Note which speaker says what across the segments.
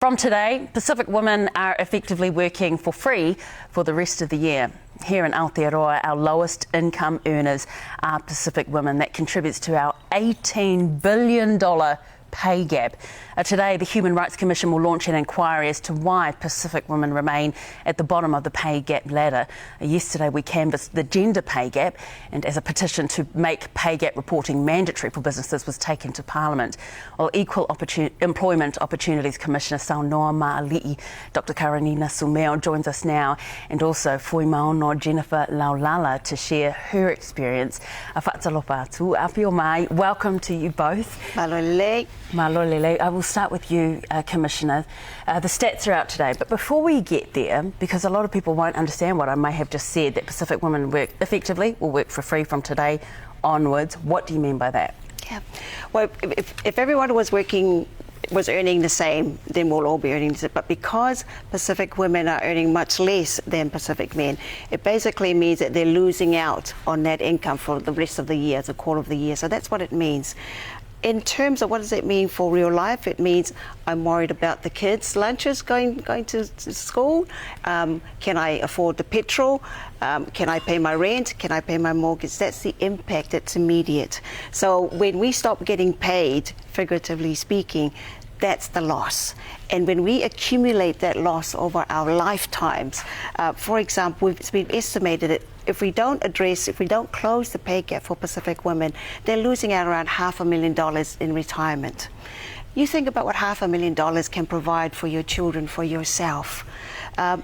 Speaker 1: From today, Pacific women are effectively working for free for the rest of the year. Here in Aotearoa, our lowest income earners are Pacific women. That contributes to our $18 billion pay gap. Today, the Human Rights Commission will launch an inquiry as to why Pacific women remain at the bottom of the pay gap ladder. Yesterday, we canvassed the gender pay gap, and as a petition to make pay gap reporting mandatory for businesses was taken to Parliament. Well, Equal Employment Opportunities Commissioner Saunoamaali'i, Dr. Karanina Sumeo, joins us now, and also Fui Maono Jennifer Laulala to share her experience. Whaatalopa atu, apio mai. Welcome to you both.
Speaker 2: Malolele.
Speaker 1: Malolele. I will start with you, Commissioner. The stats are out today, but before we get there, because a lot of people won't understand what I may have just said, that Pacific women will work for free from today onwards. What do you mean by that?
Speaker 2: Yeah. Well, if everyone was earning the same, then we'll all be earning the same. But because Pacific women are earning much less than Pacific men, it basically means that they're losing out on that income for the rest of the year, as a quarter of the year. So that's what it means. In terms of what does it mean for real life, it means I'm worried about the kids' lunches going to school. Can I afford the petrol? Can I pay my rent? Can I pay my mortgage? That's the impact that's immediate. So when we stop getting paid, figuratively speaking, that's the loss. And when we accumulate that loss over our lifetimes, for example, it's been estimated that if we don't close the pay gap for Pacific women, they're losing out around $500,000 in retirement. You think about what $500,000 can provide for your children, for yourself.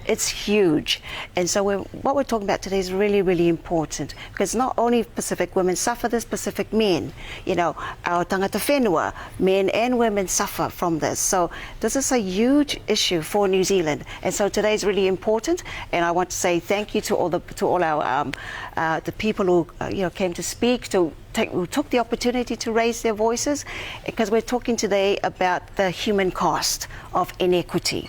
Speaker 2: It's huge. And so what we're talking about today is really, really important, because not only Pacific women suffer this, Pacific men, our tangata whenua, men and women suffer from this. So this is a huge issue for New Zealand. And so today is really important. And I want to say thank you to all our the people who came to speak, who took the opportunity to raise their voices, because we're talking today about the human cost of inequity.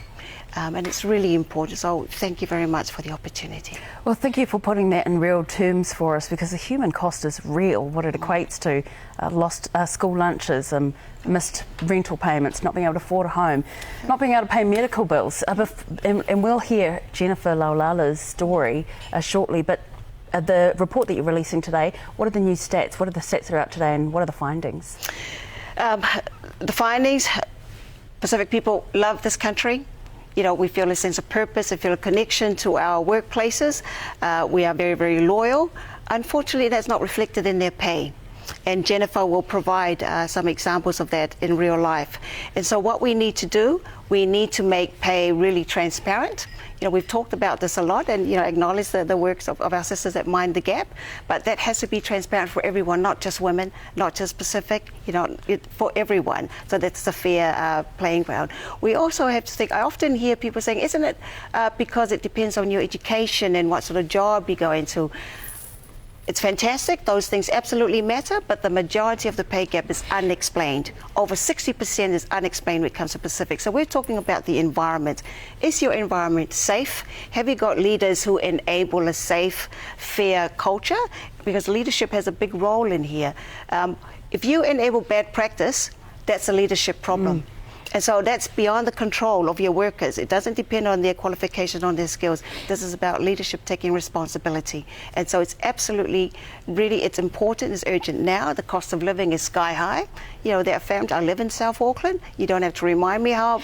Speaker 2: And it's really important. So thank you very much for the opportunity.
Speaker 1: Well, thank you for putting that in real terms for us, because the human cost is real. What it equates to, lost school lunches, missed rental payments, not being able to afford a home, not being able to pay medical bills. And we'll hear Jennifer Laulala's story shortly. But the report that you're releasing today, what are the new stats? What are the stats that are out today, and what are the findings?
Speaker 2: The findings, Pacific people love this country. We feel a sense of purpose, we feel a connection to our workplaces. We are very, very loyal. Unfortunately, that's not reflected in their pay. And Jennifer will provide some examples of that in real life. And so what we need to do, we need to make pay really transparent. We've talked about this a lot, and acknowledge the works of our sisters that mind the gap, but that has to be transparent for everyone, not just women, not just Pacific, for everyone, so that's a fair playing ground. We also have to think, I often hear people saying, isn't it because it depends on your education and what sort of job you go into? It's fantastic, those things absolutely matter, but the majority of the pay gap is unexplained. Over 60% is unexplained when it comes to Pacific. So we're talking about the environment. Is your environment safe? Have you got leaders who enable a safe, fair culture? Because leadership has a big role in here. If you enable bad practice, that's a leadership problem. And so that's beyond the control of your workers. It doesn't depend on their qualification, on their skills. This is about leadership taking responsibility. And so it's absolutely, really, it's important, it's urgent now. The cost of living is sky high. There are families, I live in South Auckland. You don't have to remind me how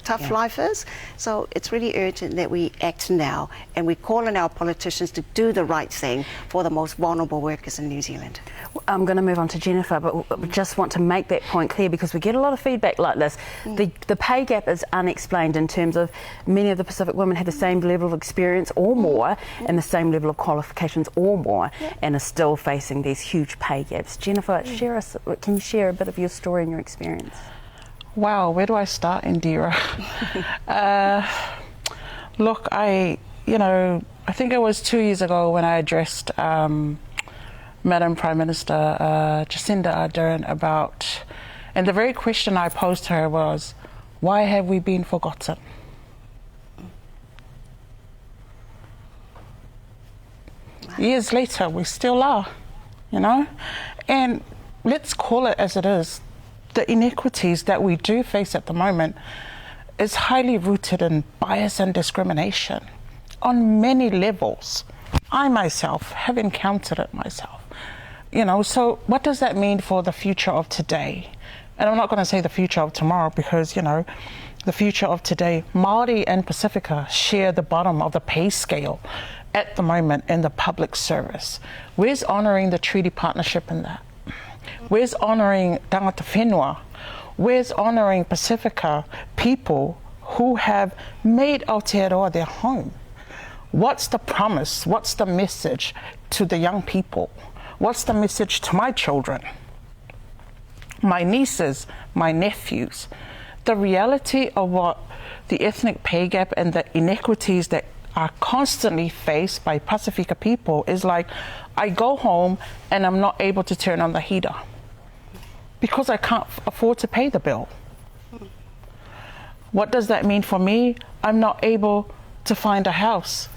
Speaker 2: tough life is. So it's really urgent that we act now. And we call on our politicians to do the right thing for the most vulnerable workers in New Zealand.
Speaker 1: I'm going to move on to Jennifer, but we just want to make that point clear, because we get a lot of feedback like this. The pay gap is unexplained in terms of many of the Pacific women have the same level of experience or more, and the same level of qualifications or more, and are still facing these huge pay gaps. Jennifer, can you share a bit of your story and your experience?
Speaker 3: Wow, where do I start, Indira? Look, I think it was 2 years ago when I addressed Madam Prime Minister Jacinda Ardern about, and the very question I posed to her was, why have we been forgotten? Years later, we still are, and let's call it as it is. The inequities that we do face at the moment is highly rooted in bias and discrimination on many levels. I myself have encountered it myself. So what does that mean for the future of today? And I'm not going to say the future of tomorrow because, the future of today, Māori and Pacifica share the bottom of the pay scale at the moment in the public service. Where's honouring the treaty partnership in that? Where's honouring tangata whenua? Where's honouring Pacifica people who have made Aotearoa their home? What's the promise? What's the message to the young people? What's the message to my children, my nieces, my nephews? The reality of what the ethnic pay gap and the inequities that are constantly faced by Pacifica people is like, I go home and I'm not able to turn on the heater because I can't afford to pay the bill. What does that mean for me? I'm not able to find a house,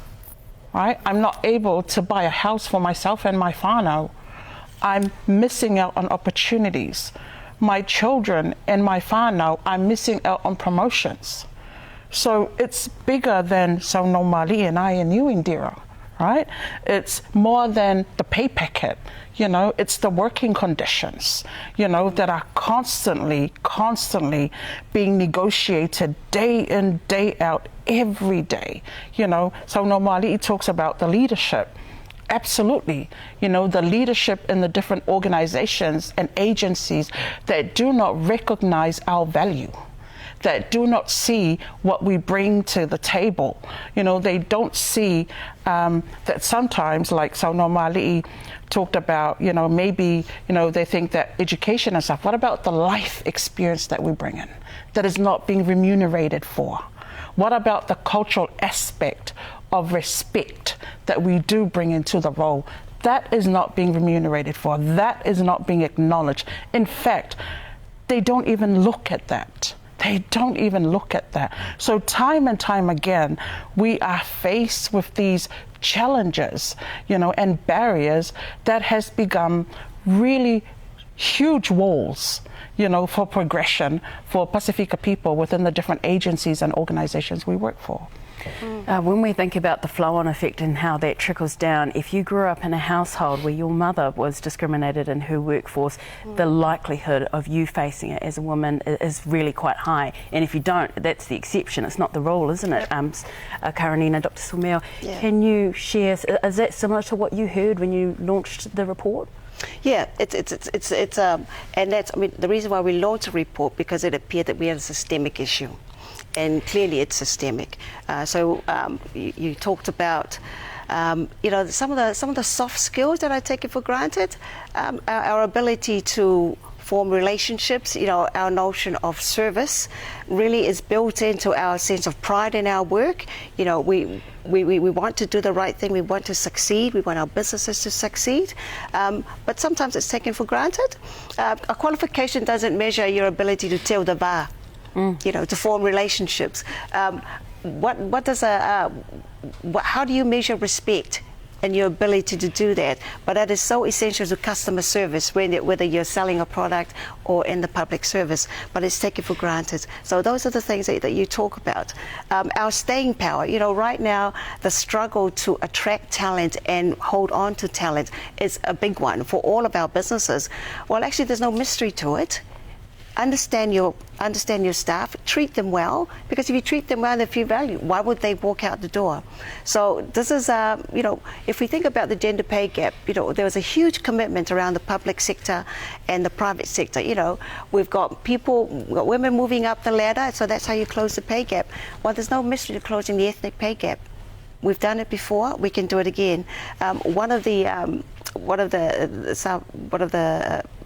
Speaker 3: right? I'm not able to buy a house for myself and my whānau. I'm missing out on opportunities. My children and my whānau are missing out on promotions. So it's bigger than Saunoamaali'i and I and you, Indira, right? It's more than the pay packet, it's the working conditions, that are constantly being negotiated day in, day out, every day. Saunoamaali'i talks about the leadership. Absolutely. The leadership in the different organizations and agencies that do not recognize our value, that do not see what we bring to the table. They don't see that sometimes, like Saunoamaali'i talked about, maybe, they think that education and stuff. What about the life experience that we bring in that is not being remunerated for? What about the cultural aspect of respect that we do bring into the role? That is not being remunerated for. That is not being acknowledged. In fact, they don't even look at that. They don't even look at that. So time and time again, we are faced with these challenges, and barriers that has become really huge walls, for progression for Pacifica people within the different agencies and organizations we work for.
Speaker 1: When we think about the flow-on effect and how that trickles down, if you grew up in a household where your mother was discriminated in her workforce, the likelihood of you facing it as a woman is really quite high. And if you don't, that's the exception. It's not the rule, isn't it? Karanina, Dr. Sumeo, can you share, is that similar to what you heard when you launched the report?
Speaker 2: Yeah, it's and that's, the reason why we launched a report, because it appeared that we had a systemic issue. And clearly it's systemic. So you talked about, some of the soft skills that I take it for granted, our ability to form relationships, our notion of service really is built into our sense of pride in our work. We want to do the right thing, we want to succeed, we want our businesses to succeed, but sometimes it's taken for granted. A qualification doesn't measure your ability to tell the va. To form relationships. How do you measure respect and your ability to do that? But that is so essential to customer service, whether you're selling a product or in the public service, but it's taken for granted. So those are the things that you talk about. Our staying power, right now, the struggle to attract talent and hold on to talent is a big one for all of our businesses. Well, actually, there's no mystery to it. Understand your staff, treat them well, because if you treat them well and they feel valued, why would they walk out the door? So this is, if we think about the gender pay gap, there was a huge commitment around the public sector and the private sector. We've got women moving up the ladder, so that's how you close the pay gap. Well, there's no mystery to closing the ethnic pay gap. We've done it before, we can do it again. One of the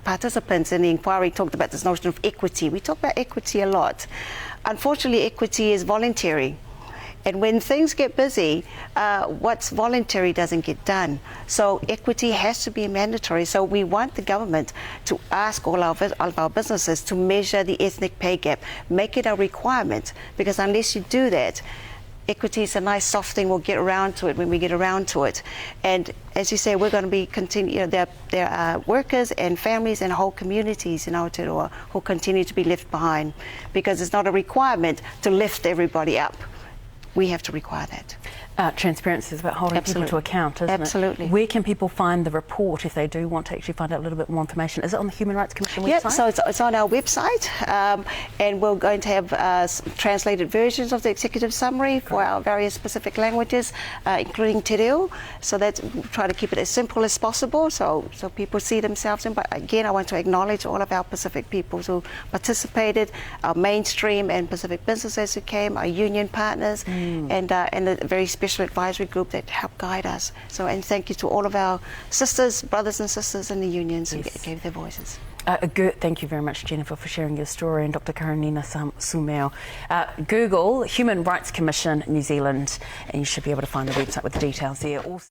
Speaker 2: participants in the inquiry talked about this notion of equity. We talk about equity a lot. Unfortunately, equity is voluntary. And when things get busy, what's voluntary doesn't get done. So equity has to be mandatory. So we want the government to ask all of our businesses to measure the ethnic pay gap, make it a requirement, because unless you do that, equity is a nice soft thing. We'll get around to it when we get around to it. And as you say, we're going to be there are workers and families and whole communities in Aotearoa who continue to be left behind, because it's not a requirement to lift everybody up. We have to require that.
Speaker 1: Transparency is about holding people to account, isn't
Speaker 2: Absolutely.
Speaker 1: it? Where can people find the report if they do want to actually find out a little bit more information? Is it on the Human Rights Commission website?
Speaker 2: Yeah, so it's on our website, and we're going to have translated versions of the executive summary for our various specific languages, including Te Reo. So that's, we'll try to keep it as simple as possible, so people see themselves in. But again, I want to acknowledge all of our Pacific peoples who participated, our mainstream and Pacific businesses who came, our union partners, and the very special advisory group that helped guide us. So, and thank you to all of our sisters, brothers and sisters in the unions who gave their voices.
Speaker 1: Thank you very much, Jennifer, for sharing your story, and Dr. Karanina Sumeo. Google Human Rights Commission New Zealand, and you should be able to find the website with the details there. Also